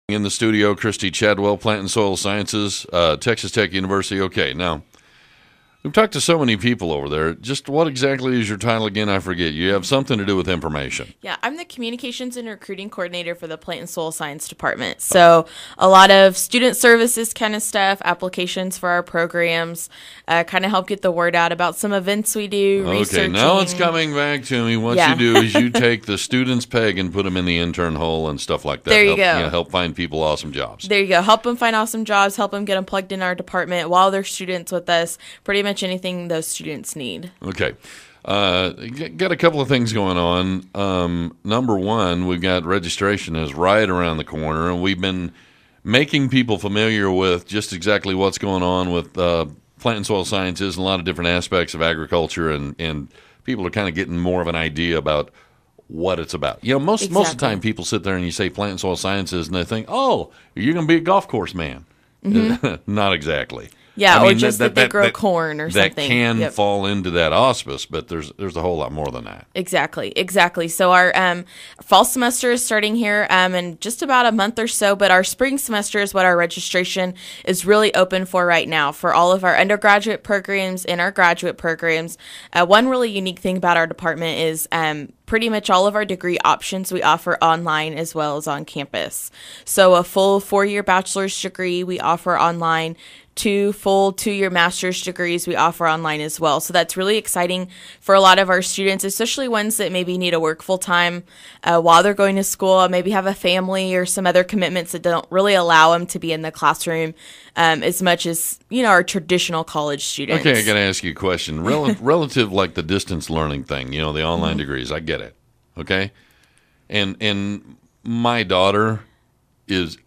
In the studio, Christy Chadwell, Plant and Soil Sciences, Texas Tech University. Okay, now, we've talked to so many people over there. Just what exactly is your title again? I forget. You have something to do with information. Yeah, I'm the Communications and Recruiting Coordinator for the Plant and Soil Science Department. So a lot of student services kind of stuff, applications for our programs, kind of help get the word out about some events we do, Okay, now it's coming back to me. What you do is you take the student's peg and put them in the intern hole and stuff like that. There you go. Help find people awesome jobs. There you go. Help them find awesome jobs, help them get them plugged in our department while they're students with us, pretty much anything those students need. Okay. Got a couple of things going on. Number one, we've got registration is right around the corner, and we've been making people familiar with just exactly what's going on with plant and soil sciences and a lot of different aspects of agriculture, and people are kind of getting more of an idea about what it's about. You know, most of the time people sit there and you say plant and soil sciences, and they think, oh, you're going to be a golf course man. Mm-hmm. Not exactly. Yeah, or just that they grow corn or something. That can fall into that auspice, but there's a whole lot more than that. Exactly. So our fall semester is starting here in just about a month or so, but our spring semester is what our registration is really open for right now for all of our undergraduate programs and our graduate programs. One really unique thing about our department is pretty much all of our degree options we offer online as well as on campus. So a full 4-year bachelor's degree we offer online. 2 full 2-year master's degrees we offer online as well. So that's really exciting for a lot of our students, especially ones that maybe need to work full time while they're going to school, maybe have a family or some other commitments that don't really allow them to be in the classroom as much as, our traditional college students. Okay, I got to ask you a question. Relative like the distance learning thing, the online degrees, I get it. Okay? And my daughter is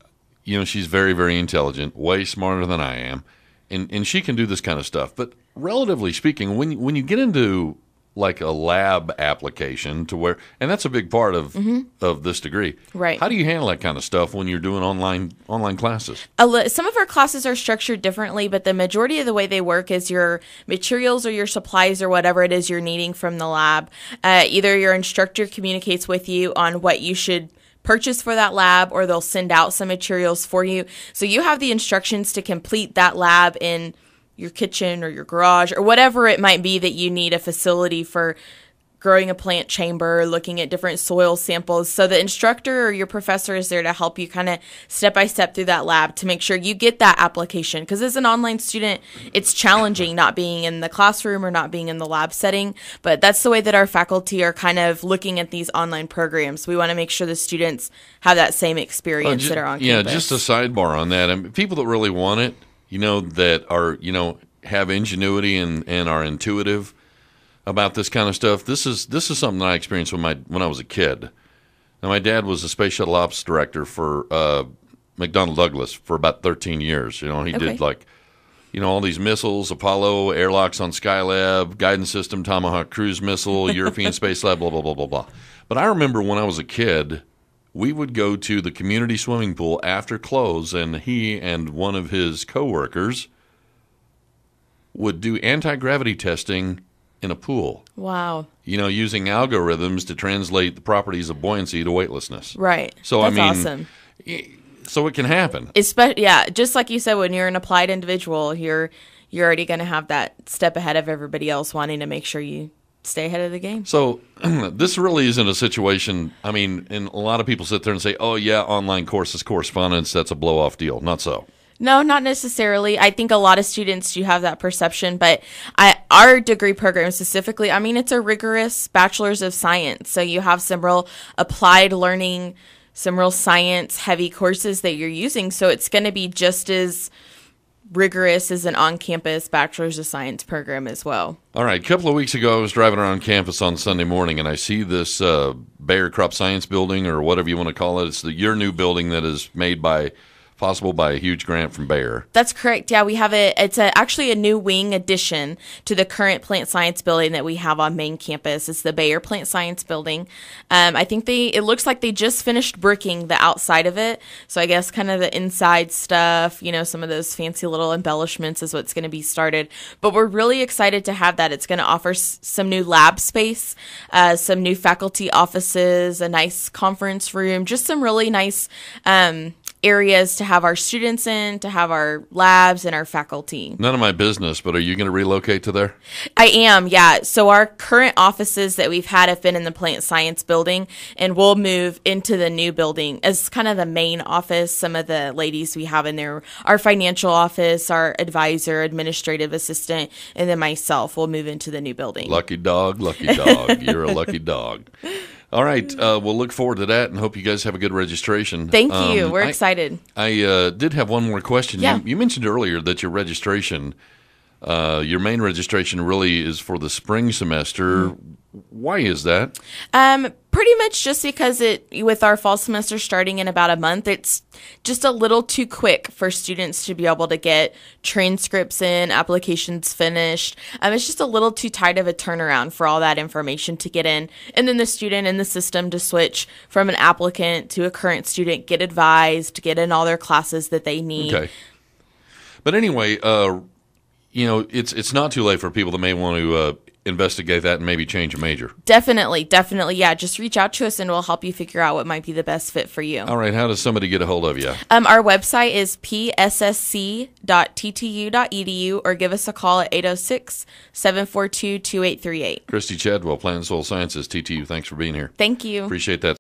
she's very, very intelligent, way smarter than I am, and she can do this kind of stuff. But relatively speaking, when you get into like a lab application to where, and that's a big part of this degree, right? How do you handle that kind of stuff when you're doing online classes? Some of our classes are structured differently, but the majority of the way they work is your materials or your supplies or whatever it is you're needing from the lab. Either your instructor communicates with you on what you should purchase for that lab, or they'll send out some materials for you. So you have the instructions to complete that lab in your kitchen or your garage or whatever it might be that you need a facility for growing a plant chamber, looking at different soil samples. So the instructor or your professor is there to help you kind of step by step through that lab to make sure you get that application. Because as an online student, it's challenging not being in the classroom or not being in the lab setting. But that's the way that our faculty are kind of looking at these online programs. We want to make sure the students have that same experience that are on campus. Yeah, just a sidebar on that. I mean, people that really want it, that are, have ingenuity and are intuitive about this kind of stuff. This is something that I experienced when I was a kid. Now, my dad was a space shuttle ops director for McDonnell Douglas for about 13 years. He did all these missiles, Apollo, airlocks on Skylab, guidance system, Tomahawk cruise missile, European Space Lab, blah, blah, blah, blah, blah. But I remember when I was a kid, we would go to the community swimming pool after close, and he and one of his coworkers would do anti-gravity testing in a pool. Wow. Using algorithms to translate the properties of buoyancy to weightlessness. Right. So That's awesome. So it can happen. Just like you said, when you're an applied individual, you're already going to have that step ahead of everybody else, wanting to make sure you stay ahead of the game. So this really isn't a situation, and a lot of people sit there and say, oh yeah, online courses, correspondence, that's a blow-off deal. Not so. No, not necessarily. I think a lot of students do have that perception, but our degree program specifically, it's a rigorous bachelor's of science. So you have some real applied learning, some real science-heavy courses that you're using. So it's going to be just as rigorous as an on-campus bachelor's of science program as well. All right. A couple of weeks ago, I was driving around campus on Sunday morning, and I see this Bayer Crop Science building, or whatever you want to call it. It's your new building that is made possible by a huge grant from Bayer. That's correct. Yeah, we have it's actually a new wing addition to the current plant science building that we have on main campus. It's the Bayer Plant Science building. I think it looks like they just finished bricking the outside of it. So I guess kind of the inside stuff, some of those fancy little embellishments is what's going to be started. But we're really excited to have that. It's going to offer some new lab space, some new faculty offices, a nice conference room, just some really nice areas to have our students in, to have our labs and our faculty. None of my business, but are you going to relocate to there? I am, yeah. So our current offices that we've had have been in the plant science building, and we'll move into the new building as kind of the main office. Some of the ladies we have in there, our financial office, our advisor, administrative assistant, and then myself will move into the new building. Lucky dog, lucky dog. You're a lucky dog. All right, we'll look forward to that and hope you guys have a good registration. Thank you. We're excited. I did have one more question. Yeah. You mentioned earlier that your registration, your main registration really is for the spring semester. Why is that? Pretty much just because with our fall semester starting in about a month, it's just a little too quick for students to be able to get transcripts in, applications finished. It's just a little too tight of a turnaround for all that information to get in. And then the student in the system to switch from an applicant to a current student, get advised, get in all their classes that they need. Okay. But anyway, it's not too late for people that may want to investigate that and maybe change a major. Definitely. Yeah. Just reach out to us and we'll help you figure out what might be the best fit for you. All right. How does somebody get a hold of you? Our website is pssc.ttu.edu or give us a call at 806-742-2838. Christy Chadwell, Plant and Soil Sciences, TTU. Thanks for being here. Thank you. Appreciate that.